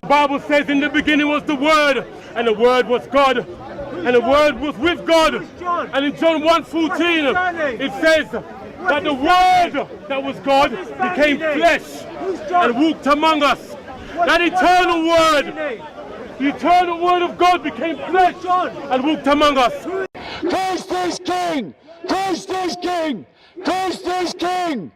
The Bible says in the beginning was the Word, and the Word was God, and the Word was with God. And in John 1:14 it says that the Word that was God became flesh and walked among us. That eternal Word, the eternal Word of God became flesh and walked among us. Christ is King! Christ is King! Christ is King!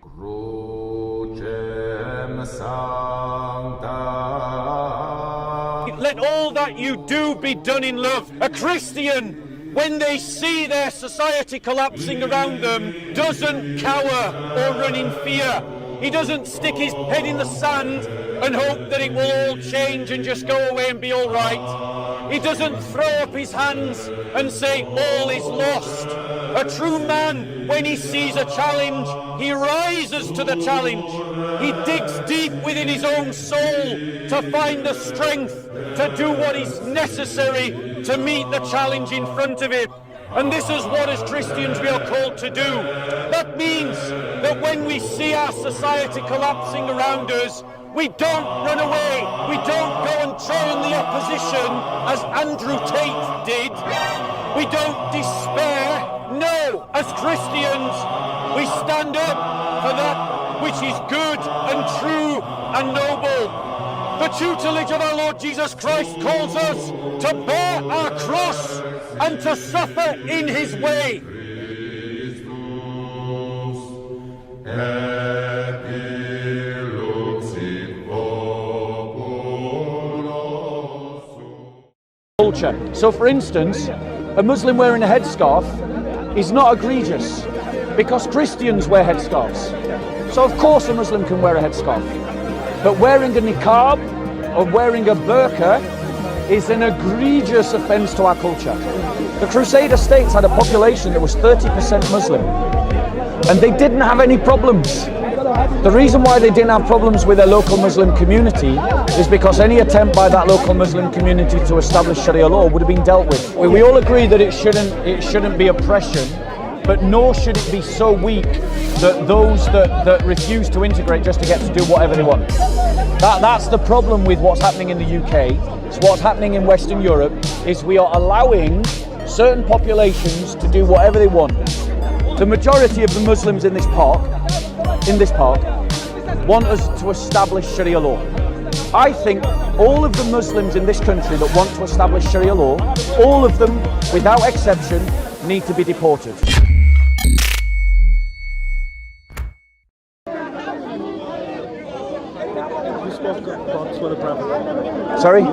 Let all that you do be done in love. A Christian, when they see their society collapsing around them, doesn't cower or run in fear. He doesn't stick his head in the sand and hope that it will all change and just go away and be all right. He doesn't throw up his hands and say all is lost. A true man, when he sees a challenge, he rises to the challenge. He digs deep within his own soul to find the strength to do what is necessary to meet the challenge in front of him. And this is what as Christians we are called to do. That means that when we see our society collapsing around us, we don't run away, we don't go and join the opposition as Andrew Tate did. We don't despair. No, as Christians, we stand up for that which is good and true and noble. The tutelage of our Lord Jesus Christ calls us to bear our cross and to suffer in his way. Culture. So for instance, a Muslim wearing a headscarf is not egregious because Christians wear headscarves. So of course a Muslim can wear a headscarf. But wearing a niqab or wearing a burqa is an egregious offence to our culture. The Crusader states had a population that was 30% Muslim, and they didn't have any problems. The reason why they didn't have problems with their local Muslim community is because any attempt by that local Muslim community to establish Sharia law would have been dealt with. We all agree that it shouldn't be oppression, but nor should it be so weak that those that refuse to integrate just to get to do whatever they want. That's the problem with what's happening in the UK. It's what's happening in Western Europe is we are allowing certain populations to do whatever they want. The majority of the Muslims in this park want us to establish Sharia law. I think all of the Muslims in this country that want to establish Sharia law, all of them, without exception, need to be deported. Sorry? You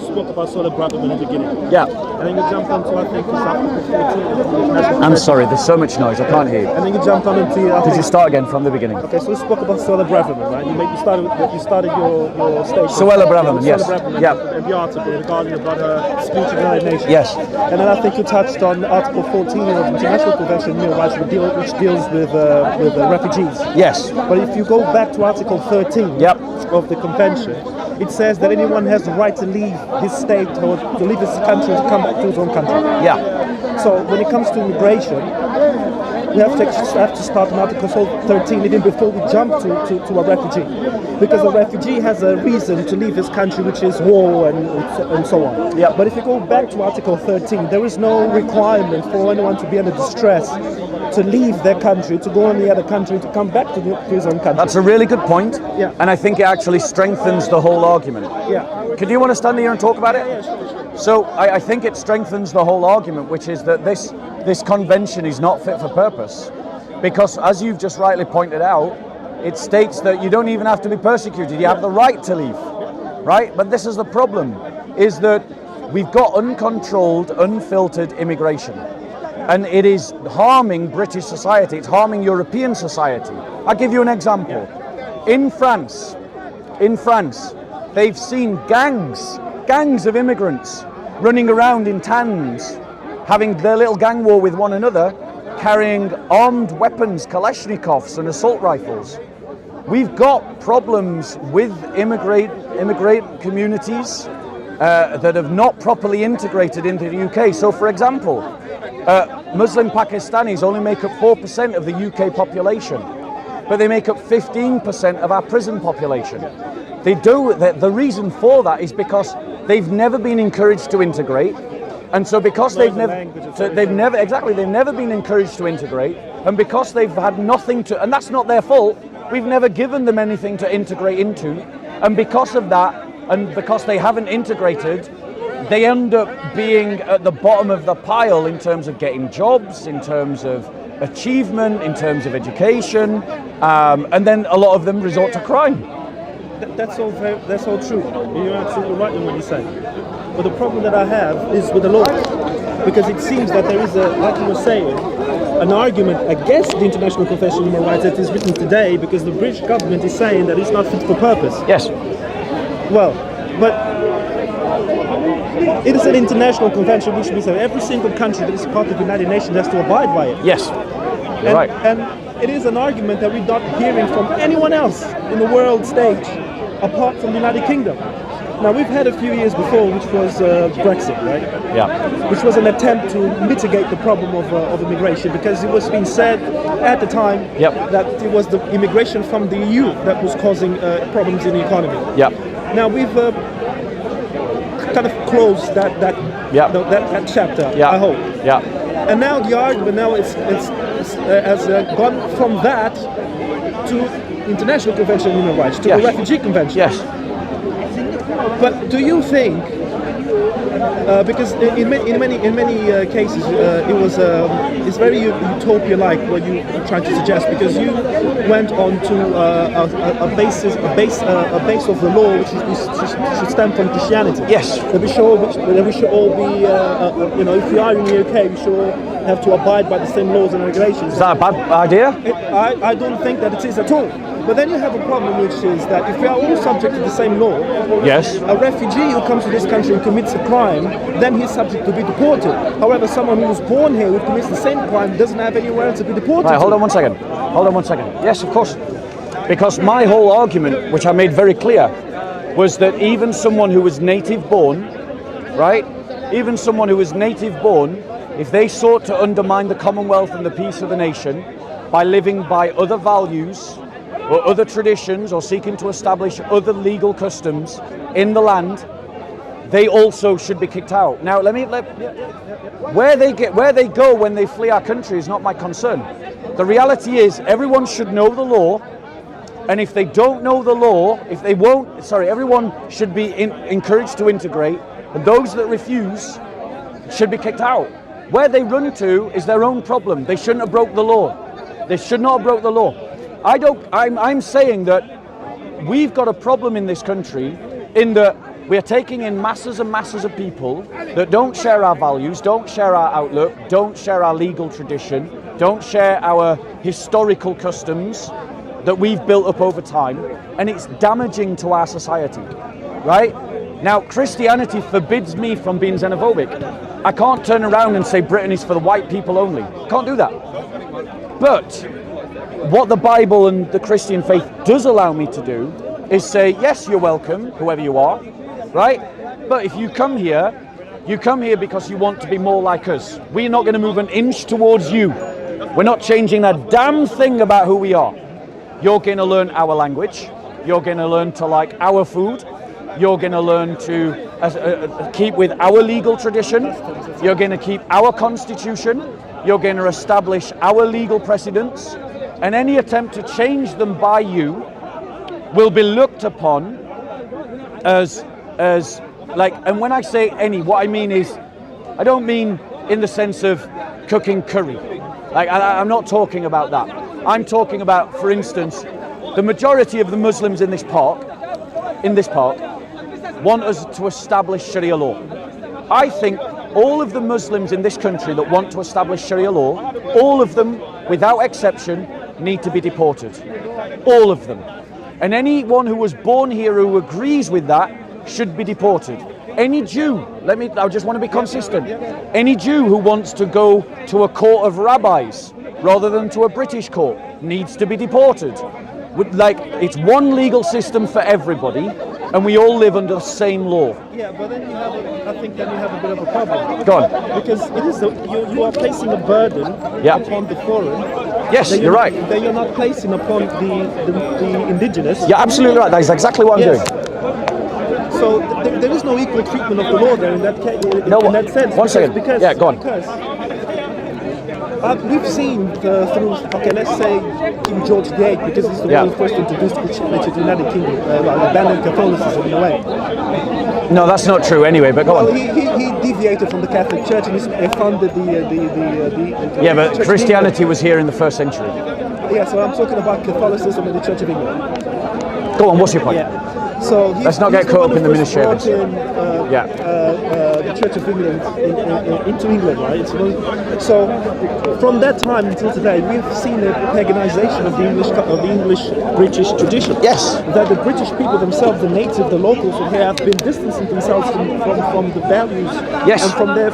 spoke about solar brotherhood in the beginning. Yeah. And then you jumped onto, I think, Article 14. I'm sorry, there's so much noise, I can't hear you. And then you jumped on into... Could you start again from the beginning? Okay, so we spoke about solar brotherhood, right? You started your statement. Solar brotherhood, yes. Yeah. And the article regarding about speech of the United Nations. Yes. And then I think you touched on Article 14 of the International Convention on Human Rights, which deals with refugees. Yes. But if you go back to Article 13 of the convention, it says that anyone has the right to leave his state or to leave his country to come back to his own country. Yeah. So when it comes to immigration, we have to start on Article 13 even before we jump to a refugee. Because a refugee has a reason to leave his country, which is war and so on. Yeah. But if you go back to Article 13, there is no requirement for anyone to be under distress to leave their country, to go on the other country, to come back to his own country. That's a really good point. Yeah. And I think it actually strengthens the whole argument. Yeah. Could you want to stand here and talk about it? Yeah, sure. So I think it strengthens the whole argument, which is that this convention is not fit for purpose. Because as you've just rightly pointed out, it states that you don't even have to be persecuted, you have the right to leave, right? But this is the problem, is that we've got uncontrolled, unfiltered immigration. And it is harming British society, it's harming European society. I'll give you an example. In France, they've seen gangs of immigrants running around in tans, having their little gang war with one another, carrying armed weapons, Kalashnikovs and assault rifles. We've got problems with immigrant communities that have not properly integrated into the UK. So for example, Muslim Pakistanis only make up 4% of the UK population, but they make up 15% of our prison population. They do. The reason for that is because they've never been encouraged to integrate, and so because they've never been encouraged to integrate, and because they've had nothing to, and that's not their fault. We've never given them anything to integrate into, and because of that, and because they haven't integrated, they end up being at the bottom of the pile in terms of getting jobs, in terms of achievement, in terms of education, and then a lot of them resort to crime. That's all true. You're absolutely right in what you say. But the problem that I have is with the law, because it seems that there is like you were saying, an argument against the International Convention on Human Rights that is written today, because the British government is saying that it's not fit for purpose. Yes. Well, but it is an international convention which means that every single country that is part of the United Nations has to abide by it. Yes. You're right. And it is an argument that we're not hearing from anyone else in the world stage apart from the United Kingdom. Now, we've had a few years before, which was Brexit, right? Yeah. Which was an attempt to mitigate the problem of immigration, because it was being said at the time that it was the immigration from the EU that was causing problems in the economy. Yeah. Now, we've kind of closed that chapter, I hope. Yeah. And now the argument has gone from that to International Convention on Human Rights, to the Refugee Convention. Yes. But do you think, because in many cases it's very utopia-like what you trying to suggest, because you went on to a base of the law which should stem from Christianity. Yes. That we should all be, if we are in the UK, we should all have to abide by the same laws and regulations. Is that a bad idea? I don't think that it is at all. But then you have a problem, which is that if we are all subject to the same law, yes, a refugee who comes to this country and commits a crime, then he's subject to be deported. However, someone who was born here who commits the same crime doesn't have anywhere to be deported. Right, hold on one second. Yes, of course. Because my whole argument, which I made very clear, was that even someone who was native born, right? Even someone who was native born, if they sought to undermine the Commonwealth and the peace of the nation by living by other values or other traditions, or seeking to establish other legal customs in the land, they also should be kicked out. Now, where they go when they flee our country is not my concern. The reality is, everyone should know the law, and if they don't know the law, everyone should be encouraged to integrate, and those that refuse should be kicked out. Where they run to is their own problem. They shouldn't have broke the law. They should not have broke the law. I'm saying that we've got a problem in this country in that we're taking in masses and masses of people that don't share our values, don't share our outlook, don't share our legal tradition, don't share our historical customs that we've built up over time, and it's damaging to our society, right? Now, Christianity forbids me from being xenophobic. I can't turn around and say Britain is for the white people only. Can't do that. But what the Bible and the Christian faith does allow me to do is say, yes, you're welcome, whoever you are, right? But if you come here because you want to be more like us. We're not going to move an inch towards you. We're not changing a damn thing about who we are. You're going to learn our language. You're going to learn to like our food. You're going to learn to keep with our legal tradition. You're going to keep our constitution. You're going to establish our legal precedents. And any attempt to change them by you will be looked upon as like, and when I say any, what I mean is, I don't mean in the sense of cooking curry. Like, I'm not talking about that. I'm talking about, for instance, the majority of the Muslims in this park, want us to establish Sharia law. I think all of the Muslims in this country that want to establish Sharia law, all of them, without exception, need to be deported. All of them. And anyone who was born here who agrees with that should be deported. Any Jew, I just want to be consistent. Any Jew who wants to go to a court of rabbis rather than to a British court needs to be deported. It's one legal system for everybody, and we all live under the same law. Yeah, but then I think you have a bit of a problem. Go on. Because it is you are placing a burden upon the foreign Yes, you're right. That you're not placing upon the indigenous. You're absolutely right. That is exactly what I'm doing. So there is no equal treatment of the law there in that case. No, in that sense. one second. Yeah, go on. Because we've seen through, okay, let's say King George VIII, because he's the one who first introduced Christianity to the United Kingdom, abandoned Catholicism in a way. No, that's not true anyway, but go on. He deviated from the Catholic Church and he funded the Yeah, but Church Christianity was here in the 1st century. Yeah, so I'm talking about Catholicism and the Church of England. Go on, what's your point? Yeah. So let's not get caught up in the ministry of the Church of England into England, right? So from that time until today, we've seen a paganization of the English British tradition. Yes. That the British people themselves, the natives, the locals, have been distancing themselves from the values and from their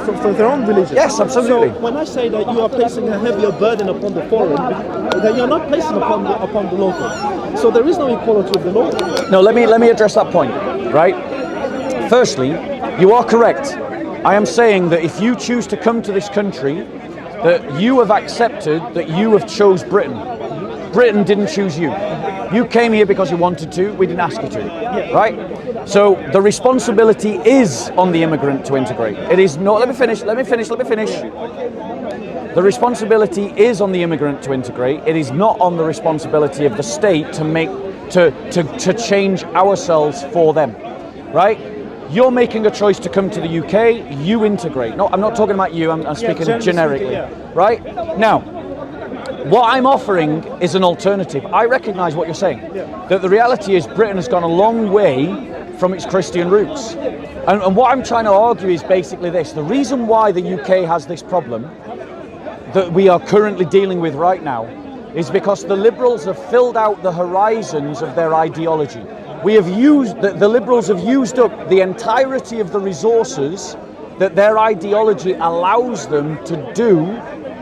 own religion. Yes, absolutely. So when I say that you are placing a heavier burden upon the foreign, that you're not placing upon the local. So there is no equality of the law. No, let me address that point, right? Firstly, you are correct. I am saying that if you choose to come to this country, that you have accepted that you have chose Britain. Britain didn't choose you. You came here because you wanted to, we didn't ask you to, right? So the responsibility is on the immigrant to integrate. It is not, let me finish. The responsibility is on the immigrant to integrate. It is not on the responsibility of the state to change ourselves for them, right? You're making a choice to come to the UK, you integrate. No, I'm not talking about you, I'm speaking generically, right? Now, what I'm offering is an alternative. I recognise what you're saying, that the reality is Britain has gone a long way from its Christian roots. And what I'm trying to argue is basically this. The reason why the UK has this problem that we are currently dealing with right now is because the Liberals have filled out the horizons of their ideology. We have used, the Liberals have used up the entirety of the resources that their ideology allows them to do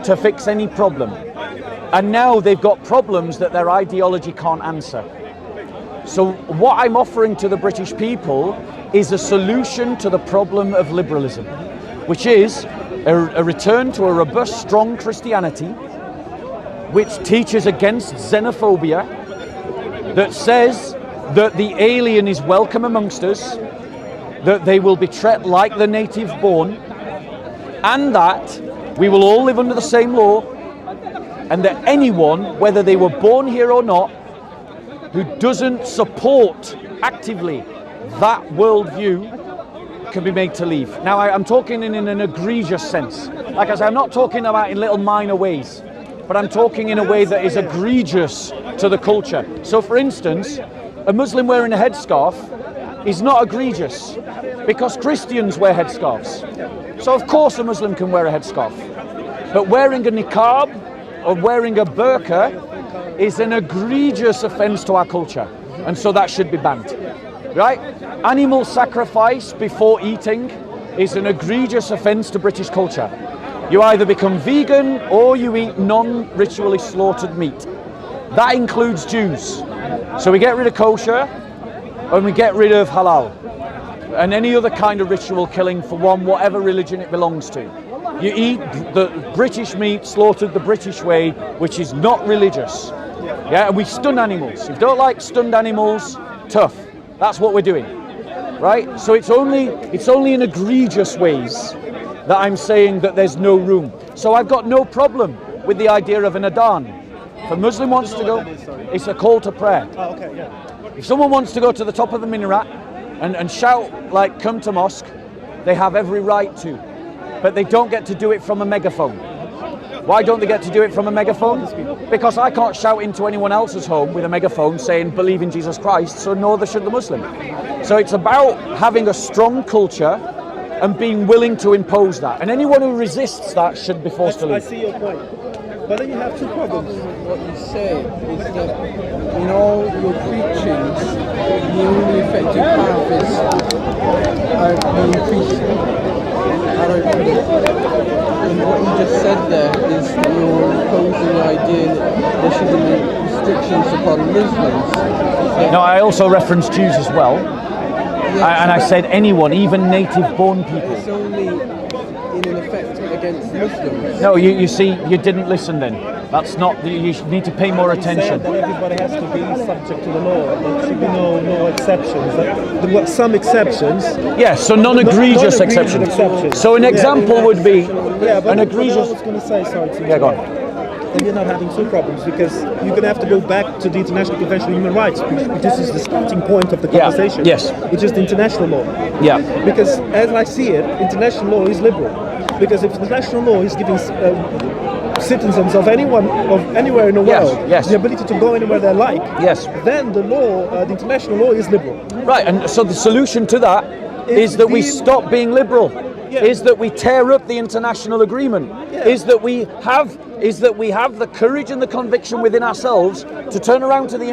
to fix any problem. And now they've got problems that their ideology can't answer. So what I'm offering to the British people is a solution to the problem of liberalism, which is a return to a robust, strong Christianity, which teaches against xenophobia, that says that the alien is welcome amongst us, that they will be treated like the native born, and that we will all live under the same law, and that anyone, whether they were born here or not, who doesn't support actively that worldview can be made to leave. Now, I'm talking in an egregious sense. Like I said, I'm not talking about in little minor ways, but I'm talking in a way that is egregious to the culture. So, for instance, a Muslim wearing a headscarf is not egregious because Christians wear headscarves. So, of course, a Muslim can wear a headscarf. But wearing a niqab or wearing a burqa is an egregious offence to our culture, and so that should be banned. Right? Animal sacrifice before eating is an egregious offence to British culture. You either become vegan or you eat non-ritually slaughtered meat. That includes Jews. So we get rid of kosher and we get rid of halal and any other kind of ritual killing for whatever religion it belongs to. You eat the British meat slaughtered the British way, which is not religious. Yeah, and we stun animals. If you don't like stunned animals, tough. That's what we're doing, right? So it's only in egregious ways that I'm saying that there's no room. So I've got no problem with the idea of an adhan. If a Muslim wants to go, it's a call to prayer. Oh, okay, yeah. If someone wants to go to the top of the minaret and shout like, come to mosque, they have every right to. But they don't get to do it from a megaphone. Why don't they get to do it from a megaphone? Because I can't shout into anyone else's home with a megaphone saying, believe in Jesus Christ, so neither should the Muslim. So it's about having a strong culture and being willing to impose that. And anyone who resists that should be forced to leave. I see your point. But then you have two problems. What you say is that in all your preachings, the only effect you have is the increase. And what you just said there is that you're imposing the idea that there should be restrictions upon Muslims. No, I also referenced Jews as well. Yes, and I said anyone, even native-born people. It's only in effect against Muslims. No, you see, you didn't listen then. That's not, you need to pay more attention. That everybody has to be subject to the law. There should be no exceptions. There were some exceptions. Yes, so non-egregious exceptions. So an example would be an egregious. I was going to say, sorry. Yeah, go on. Then you're not having two problems because you're going to have to go back to the International Convention on Human Rights. This is the starting point of the conversation. Yes. Which is the international law. Yeah. Because as I see it, international law is liberal. Because if international law is giving citizens of anywhere in the world the ability to go anywhere they like, then the law, the international law is liberal. Right, and so the solution to that is that we stop being liberal. Is that we tear up the international agreement. Is that we have the courage and the conviction within ourselves to turn around to the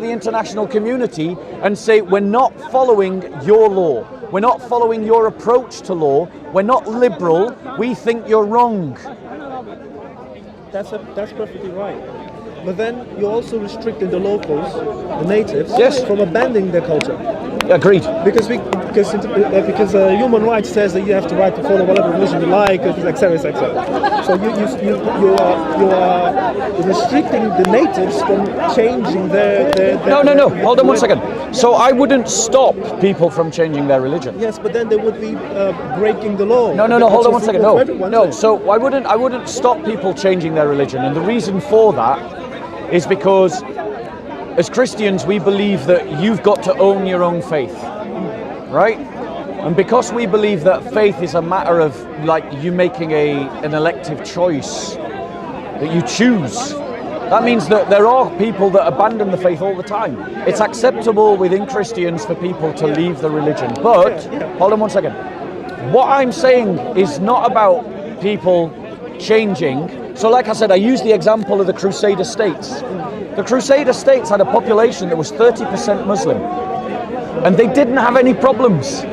international community and say, we're not following your law. We're not following your approach to law. We're not liberal. We think you're wrong. That's perfectly right. But then you're also restricting the locals, the natives, from abandoning their culture. Agreed. Because human rights says that you have the right to follow whatever religion you like, etc., etc. So you are restricting the natives from changing their No. Hold on one second. So I wouldn't stop people from changing their religion. Yes, but then they would be breaking the law. No. Hold on one second. No. So I wouldn't stop people changing their religion, and the reason for that is because as Christians we believe that you've got to own your own faith, right? And because we believe that faith is a matter of like you making an elective choice that you choose, that means that there are people that abandon the faith all the time. It's acceptable within Christians for people to leave the religion. But hold on one second. What I'm saying is not about people changing. So like I said, I used the example of the Crusader states. The Crusader states had a population that was 30% Muslim, and they didn't have any problems.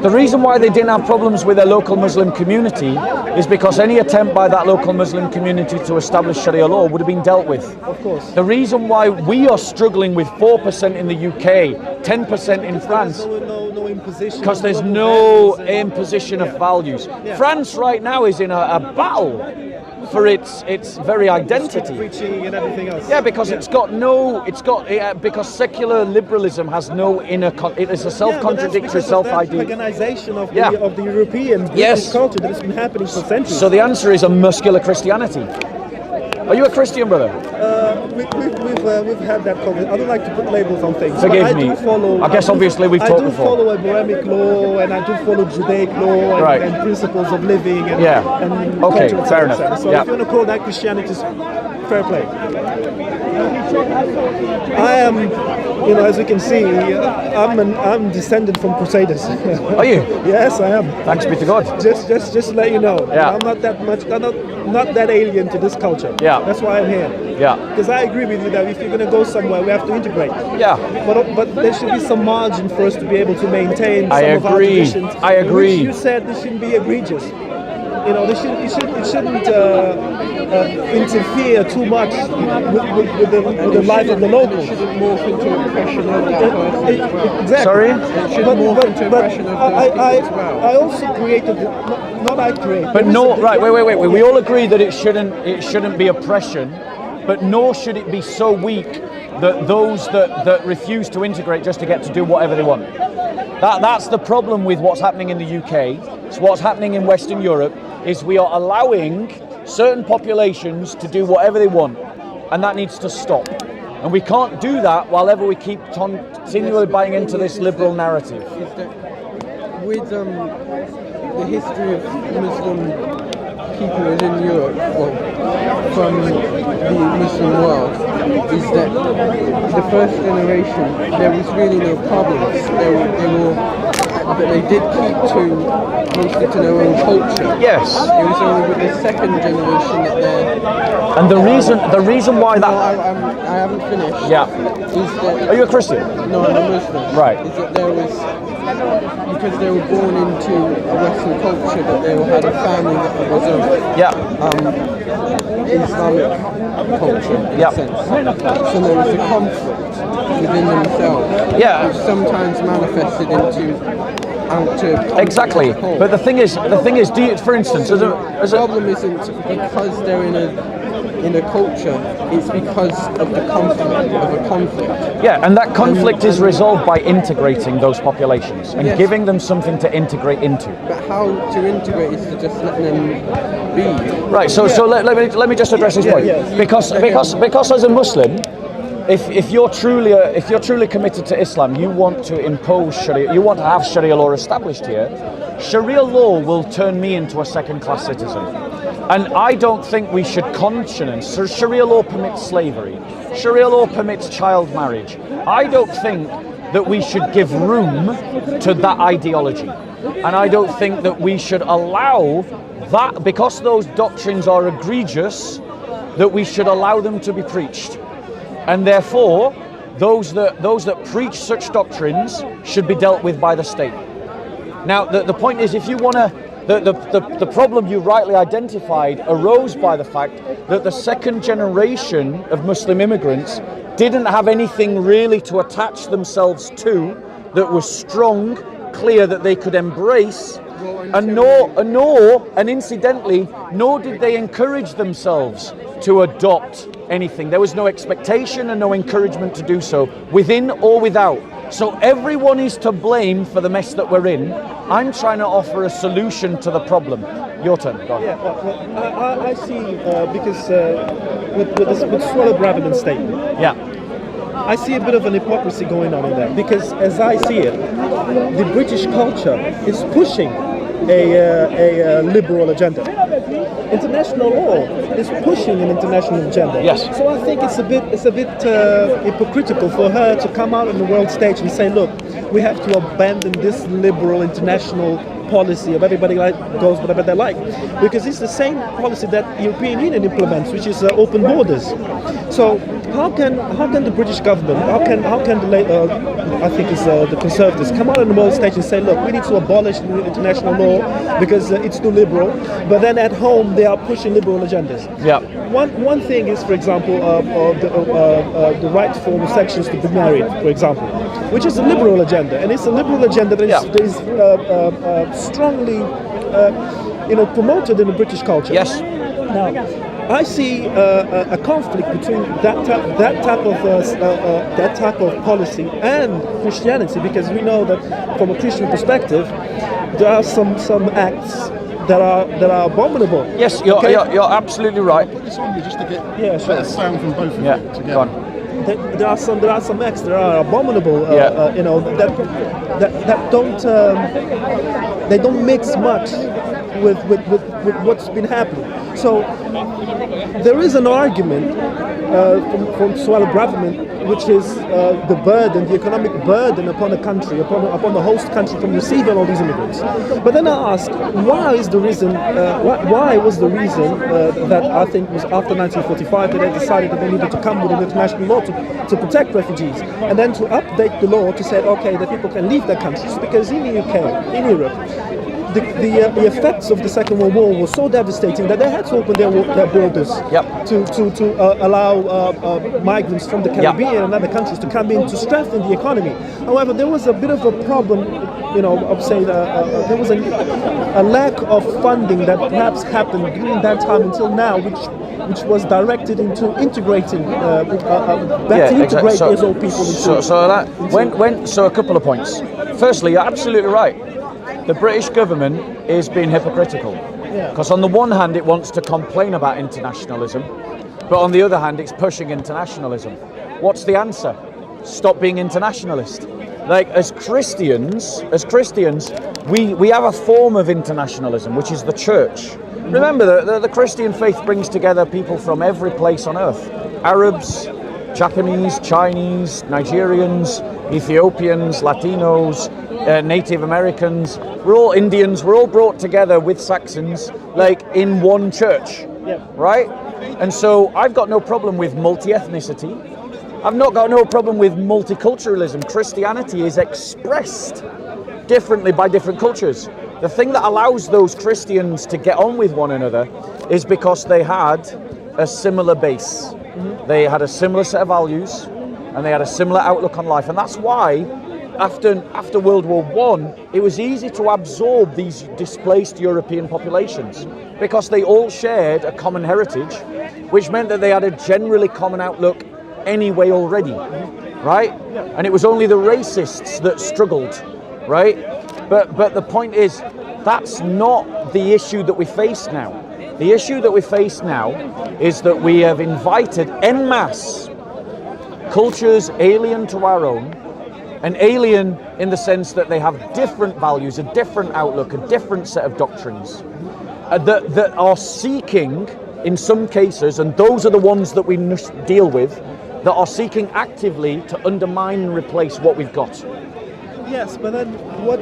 The reason why they didn't have problems with their local Muslim community is because any attempt by that local Muslim community to establish Sharia law would have been dealt with. Of course. The reason why we are struggling with 4% in the UK, 10% in France, because there's no imposition of values. France right now is in a battle for its very identity. Preaching and everything else. Yeah, because because secular liberalism has no inner. It is a self-contradictory, self-ID. Organization of the European culture that has been happening for centuries. So the answer is a muscular Christianity. Are you a Christian, brother? We've had that conversation. I don't like to put labels on things. Forgive me. I guess obviously we've talked before. I do follow Abrahamic law, and I do follow Judaic law, and principles of living. And, and okay, culture, fair enough. So if you want to call that Christianity, fair play. I am, as you can see, I'm descended from Crusaders. Are you? Yes, I am. Thanks be to God. Just to let you know. I'm not that much. I'm not that alien to this culture. That's why I'm here. Because I agree with you that if you're going to go somewhere, we have to integrate. But there should be some margin for us to be able to maintain some of our traditions. I agree. You said this shouldn't be egregious. It shouldn't interfere too much with the life of the locals. It shouldn't morph into oppression of the Exactly. Sorry? It shouldn't morph into oppression of the as well. I also created, not I created. But no, right, wait. We all agree that it shouldn't be oppression, but nor should it be so weak that those that refuse to integrate just to get to do whatever they want. That's the problem with what's happening in the UK. So what's happening in Western Europe is we are allowing certain populations to do whatever they want, and that needs to stop. And we can't do that while ever we keep continually buying into this liberal narrative. With the history of Muslim people within Europe, from the Muslim world, is that the first generation, there was really no problems. But they did keep mostly to their own culture. Yes. It was only with the second generation that they're... And the reason why that... I haven't finished. Yeah. Is that... Are you a Christian? No, I'm a Muslim. Right. Is that there was... Because they were born into a Western culture, that they had a family that was of Islamic culture, in a sense. So there was a conflict within themselves, which sometimes manifested into out to Exactly. as a whole. But the thing is, do you, for instance, as the a problem isn't because they're in a culture, it's because of the conflict, yeah, and that conflict is resolved by integrating those populations and Yes. giving them something to integrate into. But how to integrate is to just let them be. Right. So let me just address this point. yes. Because as a Muslim, if you're truly committed to Islam, you want to impose Sharia, you want to have Sharia law established here. Sharia law will turn me into a second-class citizen. And I don't think we should countenance. So Sharia law permits slavery. Sharia law permits child marriage. I don't think that we should give room to that ideology. And I don't think that we should allow that, because those doctrines are egregious, that we should allow them to be preached. And therefore, those that preach such doctrines should be dealt with by the state. Now, the point is, if you want to, the problem you rightly identified arose by the fact that the second generation of Muslim immigrants didn't have anything really to attach themselves to that was strong, clear, that they could embrace, and incidentally, nor did they encourage themselves to adopt anything. There was no expectation and no encouragement to do so, within or without. So everyone is to blame for the mess that we're in. I'm trying to offer a solution to the problem. Your turn. Go on. Yeah, well, I see, because with Swallow Braverman statement, Yeah. I see a bit of an hypocrisy going on in that, because as I see it, the British culture is pushing a liberal agenda. International law is pushing an international agenda. Yes. So I think it's a bit hypocritical for her to come out on the world stage and say, look, we have to abandon this liberal international policy of everybody goes whatever they like, because it's the same policy that European Union implements, which is open borders. So how can the British government, how can I think it's the Conservatives come out on the world stage and say, look, we need to abolish international law because it's too liberal, but then at home they are pushing liberal agendas. Yeah. One thing is, for example, the right for homosexuals to be married, for example, which is a liberal agenda, and it's a liberal agenda that is strongly, promoted in the British culture. Yes. Now, I see a conflict between that type of policy and Christianity, because we know that from a Christian perspective, there are some acts that are abominable. Yes, you're absolutely right. Put this on me just to get sure. better sound from both of Yeah. you together. Go on. There are some acts that are abominable. That don't mix much with what's been happening. So there is an argument from Swallow Braverman, which is the burden, the economic burden upon a country, upon the host country, from receiving all these immigrants. But then I ask, why was the reason that I think was after 1945 that they decided that they needed to come with an international law to protect refugees, and then to update the law to say, okay, that people can leave their countries, because in the UK, in Europe, the effects of the Second World War were so devastating that they had to open their borders to allow migrants from the Caribbean and other countries to come in to strengthen the economy. However, there was a bit of a problem, of saying there was a lack of funding that perhaps happened during that time until now, which was directed into integrating, integrate those old people into. So a couple of points. Firstly, you're absolutely right. The British government is being hypocritical, because on the one hand it wants to complain about internationalism, but on the other hand it's pushing internationalism. What's the answer? Stop being internationalist. Like, as Christians, we have a form of internationalism, which is the church. Remember, the Christian faith brings together people from every place on earth. Arabs, Japanese, Chinese, Nigerians, Ethiopians, Latinos, Native Americans, we're all Indians, we're all brought together with Saxons, like in one church, right? And so I've got no problem with multi-ethnicity. I've not got no problem with multiculturalism. Christianity is expressed differently by different cultures. The thing that allows those Christians to get on with one another is because they had a similar base. They had a similar set of values, and they had a similar outlook on life. And that's why after World War I, it was easy to absorb these displaced European populations because they all shared a common heritage, which meant that they had a generally common outlook anyway already, right? And it was only the racists that struggled, right? But the point is, that's not the issue that we face now. The issue that we face now is that we have invited en masse cultures alien to our own, and alien in the sense that they have different values, a different outlook, a different set of doctrines, that are seeking, in some cases, and those are the ones that we must deal with, that are seeking actively to undermine and replace what we've got. Yes, but then what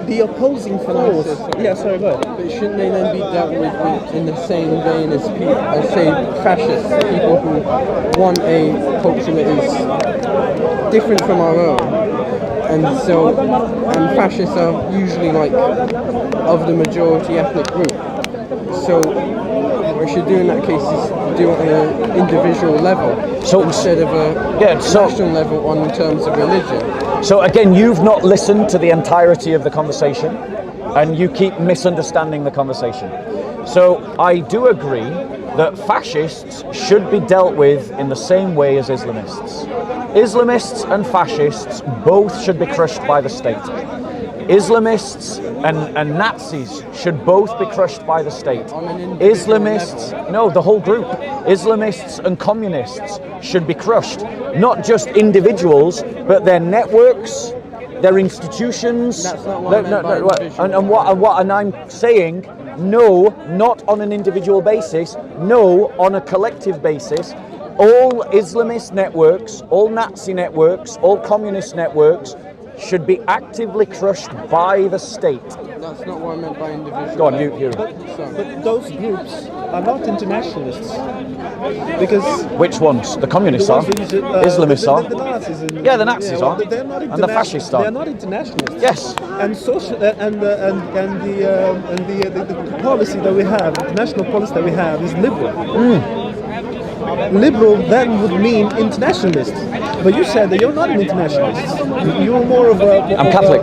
the opposing force? Yeah, sorry, go ahead. But shouldn't they then be dealt with in the same vein as say fascists, people who want a culture that is different from our own, and fascists are usually like of the majority ethnic group. So what we should do in that case is do it on an individual level, instead of a national level in terms of religion. So again, you've not listened to the entirety of the conversation, and you keep misunderstanding the conversation. So I do agree that fascists should be dealt with in the same way as Islamists. Islamists and fascists both should be crushed by the state. Islamists and Nazis should both be crushed by the state. Islamists, no, the whole group. Islamists and communists should be crushed. Not just individuals, but their networks, their institutions. That's not what and I'm saying, no, not on an individual basis, no, on a collective basis. All Islamist networks, all Nazi networks, all communist networks should be actively crushed by the state. That's not what I meant by individual. Go on, you. But those groups are not internationalists. Because which ones? The communists are. Islamists are. The Nazis. The Nazis are. They're not and the fascists are. They're not internationalists. Yes. And social and the policy that we have, the international policy that we have, is liberal. Liberal then would mean internationalist, but you said that you're not an internationalist. You're more of a. I'm Catholic.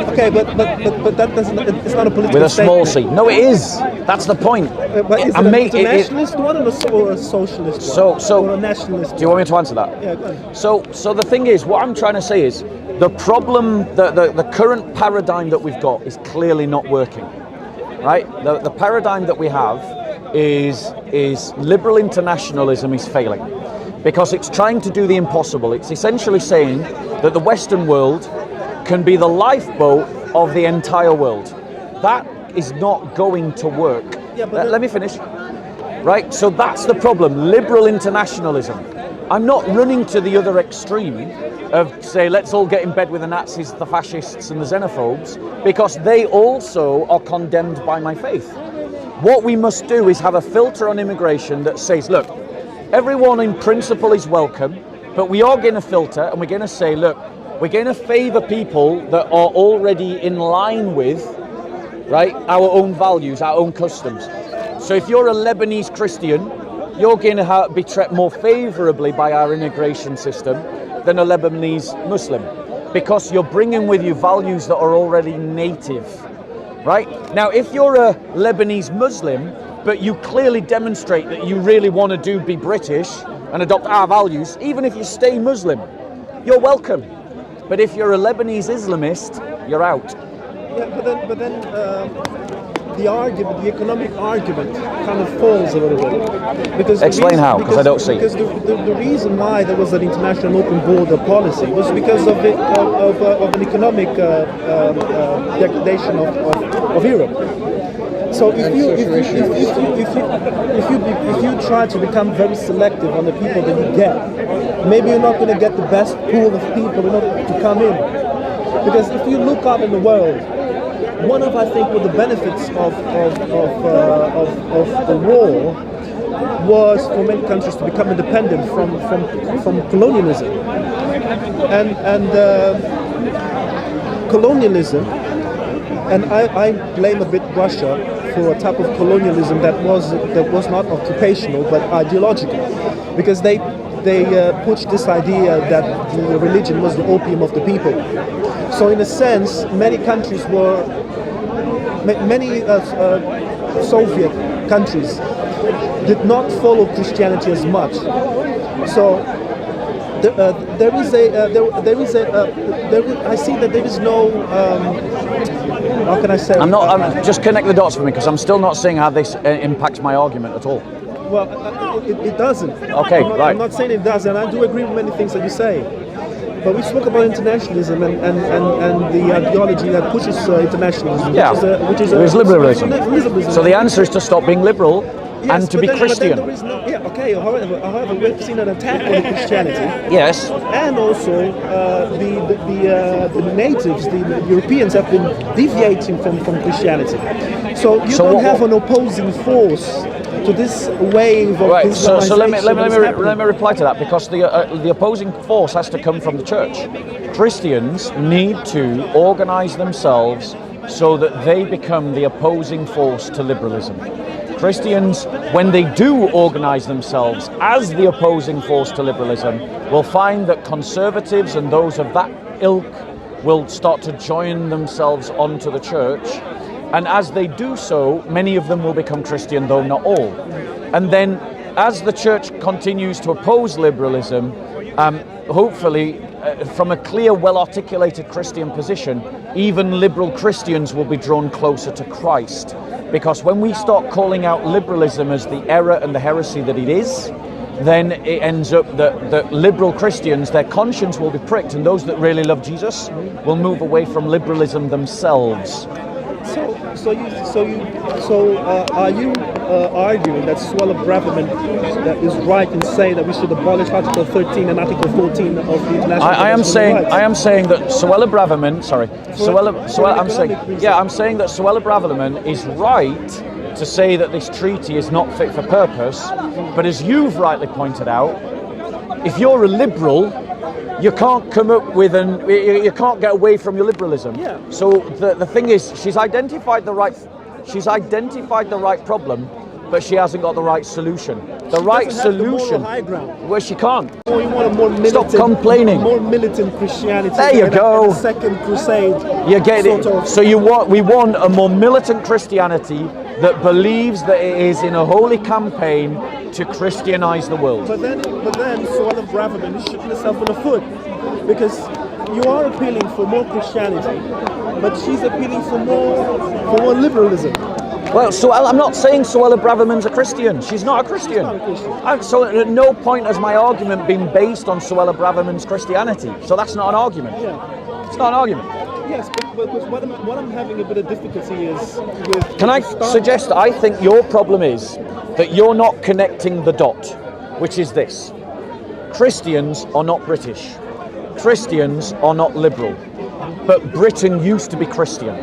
Okay, but that doesn't. It's not a political. With a small statement. c. No, it is. That's the point. But is it an internationalist one or a socialist one? Or a nationalist? Do you want me to answer that? Yeah, go ahead. So the thing is, what I'm trying to say is, the problem, the current paradigm that we've got is clearly not working, right? The paradigm that we have is liberal internationalism is failing because it's trying to do the impossible. It's essentially saying that the Western world can be the lifeboat of the entire world. That is not going to work. Yeah, but Let me finish. Right, so that's the problem, liberal internationalism. I'm not running to the other extreme of, say, let's all get in bed with the Nazis, the fascists and the xenophobes, because they also are condemned by my faith. What we must do is have a filter on immigration that says, look, everyone in principle is welcome, but we are going to filter and we're going to say, look, we're going to favour people that are already in line with, right, our own values, our own customs. So if you're a Lebanese Christian, you're going to be treated more favourably by our immigration system than a Lebanese Muslim, because you're bringing with you values that are already native. Right? Now, if you're a Lebanese Muslim, but you clearly demonstrate that you really want to be British and adopt our values, even if you stay Muslim, you're welcome. But if you're a Lebanese Islamist, you're out. Yeah, but then the argument, the economic argument, kind of falls a little bit. Because explain how, because I don't see. Because the reason why there was an international open border policy was because of an economic degradation of Europe. So if you try to become very selective on the people that you get, maybe you're not going to get the best pool of people to come in. Because if you look out in the world, one of, I think, what the benefits of the war was for many countries to become independent from colonialism. And colonialism, and I blame a bit Russia for a type of colonialism that was not occupational but ideological, because they they pushed this idea that the religion was the opium of the people. So in a sense, many countries were, many Soviet countries did not follow Christianity as much. So I see that there is no, how can I say? I'm just connect the dots for me, because I'm still not seeing how this impacts my argument at all. Well, it doesn't. Okay, right. I'm not saying it does, and I do agree with many things that you say. But we spoke about internationalism and the ideology that pushes internationalism, which is liberalism. So the answer is to stop being liberal and to be Christian. But there is no, however, we've seen an attack on Christianity. Yes. And also the natives, the Europeans, have been deviating from Christianity. So you don't have an opposing force to this wave of right. So let me reply to that, because the opposing force has to come from the church. Christians need to organize themselves so that they become the opposing force to liberalism. Christians, when they do organize themselves as the opposing force to liberalism, will find that conservatives and those of that ilk will start to join themselves onto the church. And as they do so, many of them will become Christian, though not all. And then, as the church continues to oppose liberalism, hopefully, from a clear, well-articulated Christian position, even liberal Christians will be drawn closer to Christ. Because when we start calling out liberalism as the error and the heresy that it is, then it ends up that liberal Christians, their conscience will be pricked, and those that really love Jesus will move away from liberalism themselves. So are you arguing that Suella Braverman that is right in saying that we should abolish Article 13 and Article 14 of the International I am saying that Suella Braverman, I'm saying that Suella Braverman is right to say that this treaty is not fit for purpose, but as you've rightly pointed out, if you're a liberal, you can't come up with you can't get away from your liberalism. Yeah. So the thing is, she's identified the right problem, but she hasn't got the right solution. The right solution, where she can't. Or you want a more militant, stop complaining. More militant Christianity. There you go. Second Crusade. You get it. So we want a more militant Christianity that believes that it is in a holy campaign to Christianize the world. But then Suella Braverman is shooting herself in the foot, because you are appealing for more Christianity, but she's appealing for more liberalism. Well, I'm not saying Suella Braverman's a Christian. She's not a Christian. She's not a Christian. So at no point has my argument been based on Suella Braverman's Christianity. So that's not an argument. Yeah. It's not an argument. Yes, but what I'm having a bit of difficulty is with... Can I suggest, I think your problem is that you're not connecting the dot, which is this. Christians are not British. Christians are not liberal. But Britain used to be Christian.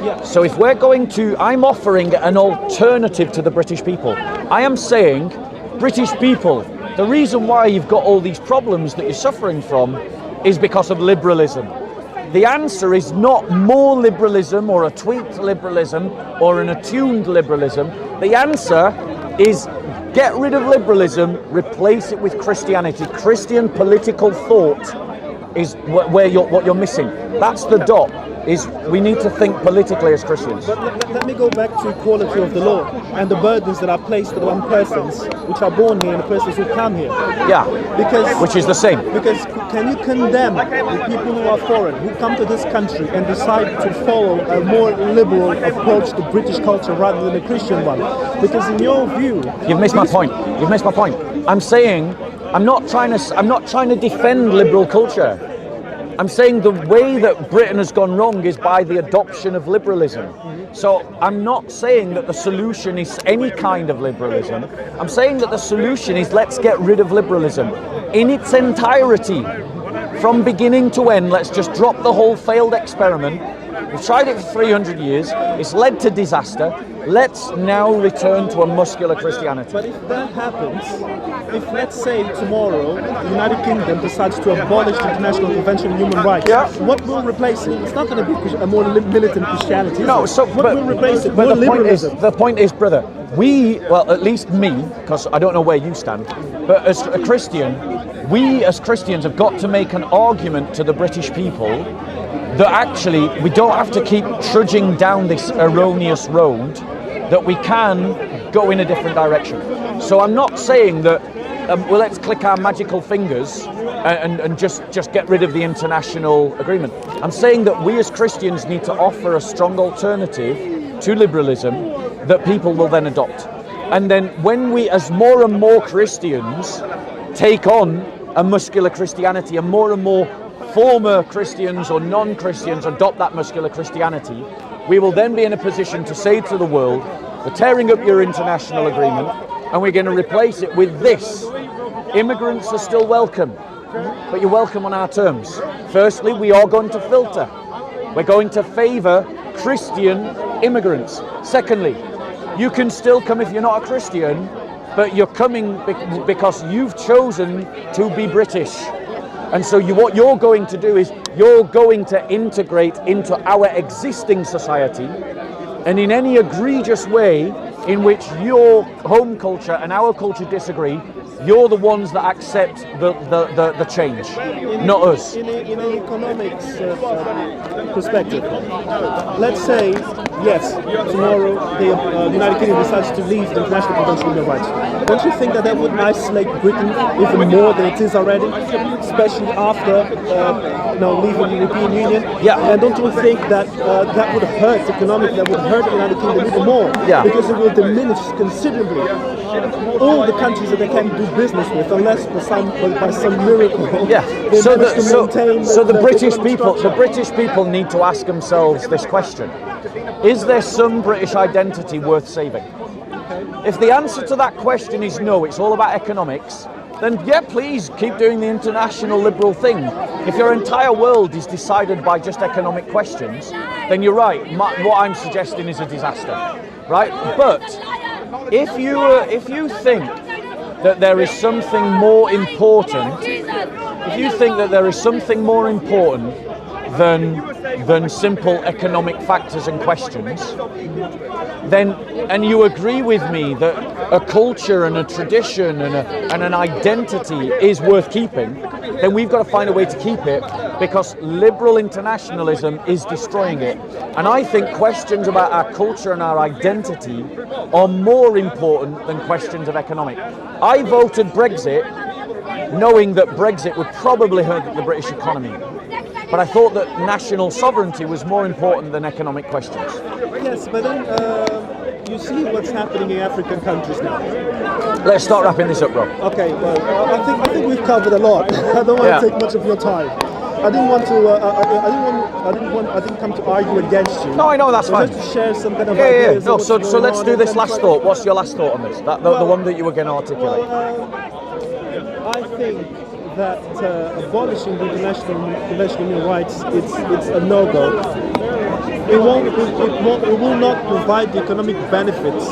Yeah. So if we're going to... I'm offering an alternative to the British people. I am saying, British people, the reason why you've got all these problems that you're suffering from is because of liberalism. The answer is not more liberalism or a tweaked liberalism or an attuned liberalism. The answer is get rid of liberalism, replace it with Christianity. Christian political thought is what you're missing. That's the dot. Is we need to think politically as Christians. But let me go back to equality of the law and the burdens that are placed on persons which are born here and the persons who come here. Yeah, which is the same. Because can you condemn the people who are foreign, who come to this country and decide to follow a more liberal approach to British culture rather than a Christian one? Because in your view... You've missed my point. I'm saying, I'm not trying to defend liberal culture. I'm saying the way that Britain has gone wrong is by the adoption of liberalism. So I'm not saying that the solution is any kind of liberalism. I'm saying that the solution is let's get rid of liberalism in its entirety. From beginning to end, let's just drop the whole failed experiment. We've tried it for 300 years. It's led to disaster. Let's now return to a muscular Christianity. But if that happens, if let's say tomorrow the United Kingdom decides to abolish the International Convention on Human Rights, what will replace it? It's not going to be a more militant Christianity. No, so what will replace it? But More the liberalism. point is, brother, at least me, because I don't know where you stand, but as a Christian, we as Christians have got to make an argument to the British people that actually we don't have to keep trudging down this erroneous road, that we can go in a different direction. So I'm not saying that, well, let's click our magical fingers and just get rid of the international agreement. I'm saying that we as Christians need to offer a strong alternative to liberalism that people will then adopt. And then when we, as more and more Christians, take on a muscular Christianity, and more former Christians or non-Christians adopt that muscular Christianity, we will then be in a position to say to the world, we're tearing up your international agreement and we're going to replace it with this. Immigrants are still welcome, but you're welcome on our terms. Firstly, we are going to filter. We're going to favour Christian immigrants. Secondly, you can still come if you're not a Christian, but you're coming because you've chosen to be British. And so what you're going to do is you're going to integrate into our existing society, and in any egregious way in which your home culture and our culture disagree, you're the ones that accept the change, not us. In an economics perspective, let's say, yes, tomorrow the United Kingdom decides to leave the International Convention on Human Rights. Don't you think that would isolate Britain even more than it is already, especially after leaving the European Union? Yeah. And don't you think that that would hurt economically, that would hurt the United Kingdom even more? Yeah. Because it will diminish considerably all the countries that they can do business with, unless by some miracle. Yeah. So the British people need to ask themselves this question: is there some British identity worth saving? If the answer to that question is no, it's all about economics, then yeah, please keep doing the international liberal thing. If your entire world is decided by just economic questions, then you're right. What I'm suggesting is a disaster, right? But if you think that there is something more important, than simple economic factors and questions, then, and you agree with me that a culture and a tradition and an identity is worth keeping, then we've got to find a way to keep it, because liberal internationalism is destroying it. And I think questions about our culture and our identity are more important than questions of economic. I voted Brexit knowing that Brexit would probably hurt the British economy. But I thought that national sovereignty was more important than economic questions. Yes, but then you see what's happening in African countries now. Let's start wrapping this up, Rob. Okay, well, I think we've covered a lot. I don't want to take much of your time. I didn't want to. I didn't come to argue against you. No, I know, that's fine. Just to share some kind of ideas. No, so let's do this last thought. What's your last thought on this? The one that you were going to articulate. I think that abolishing the International Convention on Human Rights, it's a no-go. It will not provide the economic benefits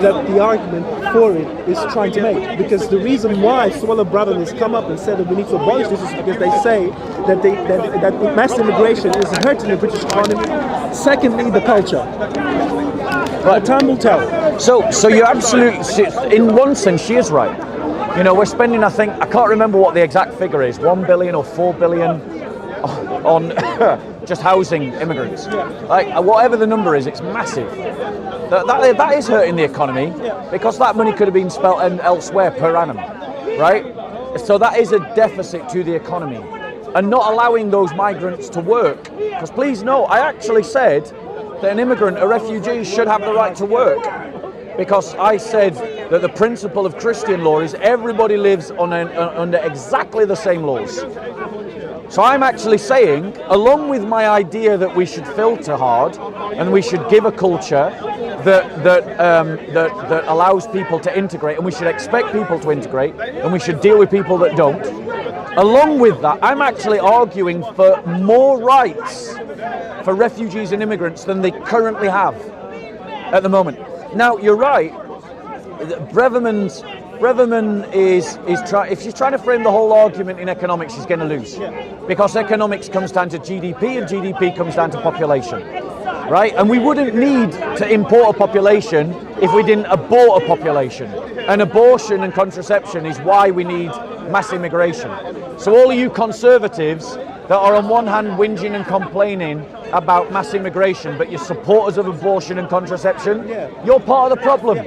that the argument for it is trying to make. Because the reason why Swallow Brothers has come up and said that we need to abolish this is because they say that mass immigration is hurting the British economy. Secondly, the culture. But time will tell. So you're absolutely, in one sense, she is right. You know, we're spending, I can't remember what the exact figure is, 1 billion or 4 billion on just housing immigrants. Like, whatever the number is, it's massive. That is hurting the economy, because that money could have been spent elsewhere per annum, right? So that is a deficit to the economy. And not allowing those migrants to work, because please note, I actually said that an immigrant, a refugee, should have the right to work. Because I said that the principle of Christian law is everybody lives under exactly the same laws. So I'm actually saying, along with my idea that we should filter hard and we should give a culture that allows people to integrate, and we should expect people to integrate, and we should deal with people that don't. Along with that, I'm actually arguing for more rights for refugees and immigrants than they currently have at the moment. Now, you're right. Breverman is if she's trying to frame the whole argument in economics, she's going to lose, because economics comes down to GDP, and GDP comes down to population, right? And we wouldn't need to import a population if we didn't abort a population. And abortion and contraception is why we need mass immigration. So all of you conservatives that are on one hand whinging and complaining about mass immigration, but you're supporters of abortion and contraception, you're part of the problem.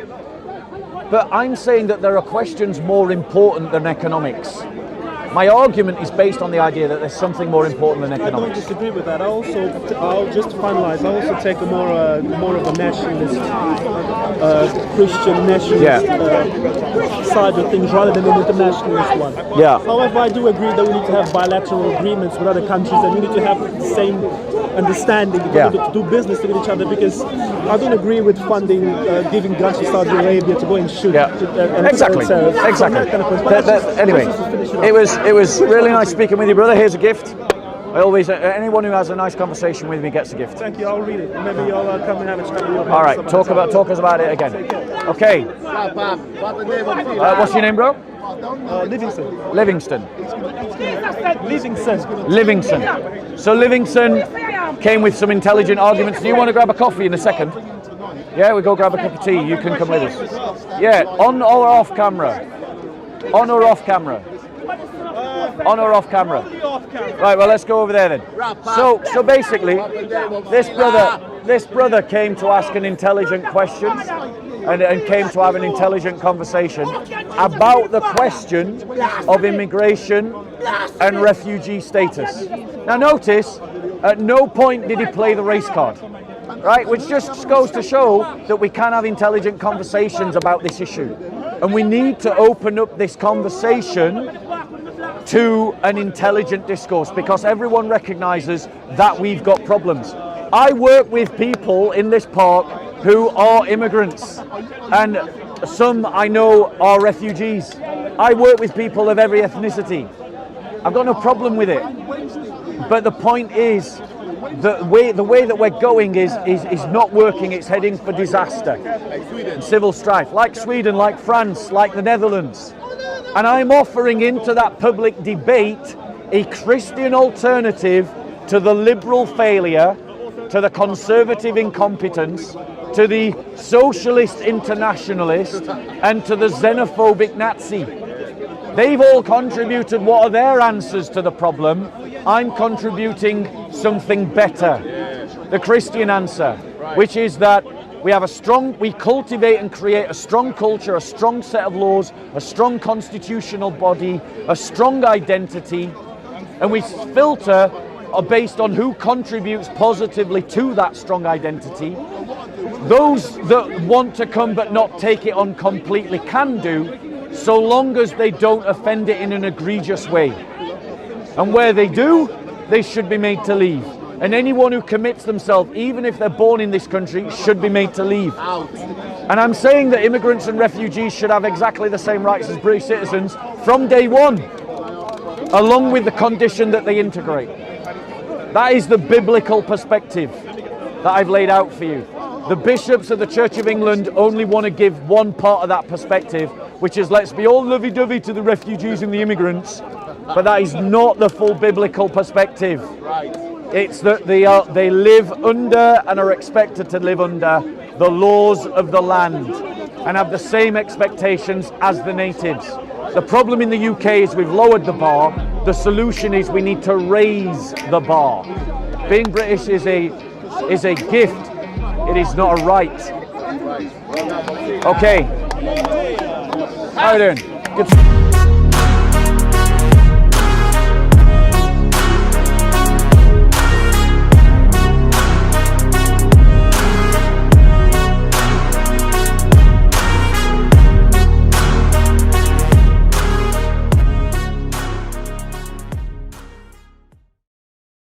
But I'm saying that there are questions more important than economics. My argument is based on the idea that there's something more important than economics. I don't disagree with that. I'll just to finalise, I also take a more of a nationalist, Christian nationalist side of things rather than an internationalist one. Yeah. However, I do agree that we need to have bilateral agreements with other countries and we need to have the same understanding to do business with each other, because I don't agree with funding, giving grants to Saudi Arabia to go and shoot. Exactly. Anyway, it was really nice speaking with you, brother. Here's a gift. I always, anyone who has a nice conversation with me gets a gift. Thank you. I'll read it. Maybe you'll come and have a chat with you. All right. Talk us about it again. Okay. What's your name, bro? Livingston. Livingston. So Livingston came with some intelligent arguments. Do you want to grab a coffee in a second? Yeah, we go grab a cup of tea. You can come with us. Yeah, on or off camera? On or off camera? On or off camera? Right, well, let's go over there then. So basically, this brother came to ask an intelligent question and came to have an intelligent conversation about the question of immigration and refugee status. Now notice, at no point did he play the race card, right? Which just goes to show that we can have intelligent conversations about this issue. And we need to open up this conversation to an intelligent discourse, because everyone recognizes that we've got problems. I work with people in this park who are immigrants, and some I know are refugees. I work with people of every ethnicity. I've got no problem with it. But the point is, the way that we're going is not working. It's heading for disaster and civil strife, like Sweden, like France, like the Netherlands. And I'm offering into that public debate a Christian alternative to the liberal failure, to the conservative incompetence, to the socialist internationalist, and to the xenophobic Nazi. They've all contributed what are their answers to the problem. I'm contributing something better. The Christian answer, which is that we cultivate and create a strong culture, a strong set of laws, a strong constitutional body, a strong identity, and we filter based on who contributes positively to that strong identity. Those that want to come but not take it on completely can do, so long as they don't offend it in an egregious way. And where they do, they should be made to leave. And anyone who commits themselves, even if they're born in this country, should be made to leave. And I'm saying that immigrants and refugees should have exactly the same rights as British citizens from day one, along with the condition that they integrate. That is the biblical perspective that I've laid out for you. The bishops of the Church of England only want to give one part of that perspective, which is let's be all lovey-dovey to the refugees and the immigrants, but that is not the full biblical perspective. It's that they live under and are expected to live under the laws of the land and have the same expectations as the natives. The problem in the UK is we've lowered the bar. The solution is we need to raise the bar. Being British is a gift. It is not a right. Okay. How are you doing? Good.